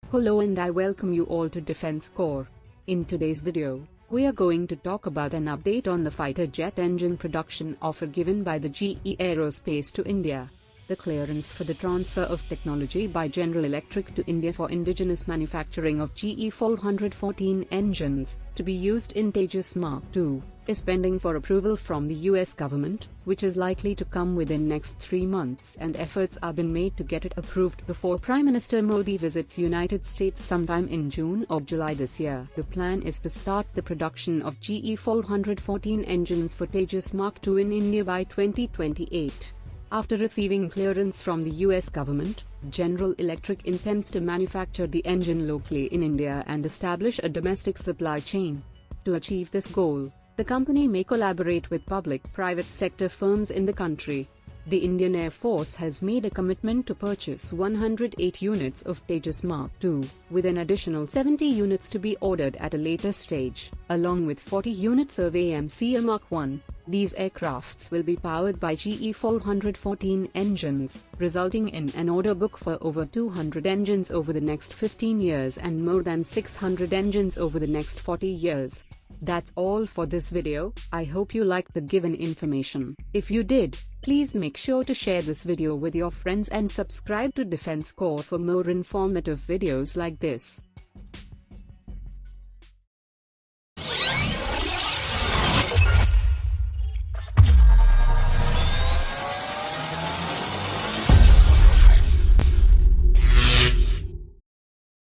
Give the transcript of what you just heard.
Hello and I welcome you all to Defense Core. In today's video, we are going to talk about an update on the fighter jet engine production offer given by the GE Aerospace to India. The clearance for the transfer of technology by General Electric to India for indigenous manufacturing of GE-414 engines, to be used in Tejas Mark II, is pending for approval from the US government, which is likely to come within next 3 months, and efforts are being made to get it approved before Prime Minister Modi visits United States sometime in June or July this year. The plan is to start the production of GE-414 engines for Tejas Mark II in India by 2028. After receiving clearance from the US government, General Electric intends to manufacture the engine locally in India and establish a domestic supply chain. To achieve this goal, the company may collaborate with public-private sector firms in the country. The Indian Air Force has made a commitment to purchase 108 units of Tejas Mark II, with an additional 70 units to be ordered at a later stage, along with 40 units of AMC Mark I. These aircrafts will be powered by GE-414 engines, resulting in an order book for over 200 engines over the next 15 years and more than 600 engines over the next 40 years. That's all for this video. I hope you liked the given information. If you did, please make sure to share this video with your friends and subscribe to Defense Core for more informative videos like this.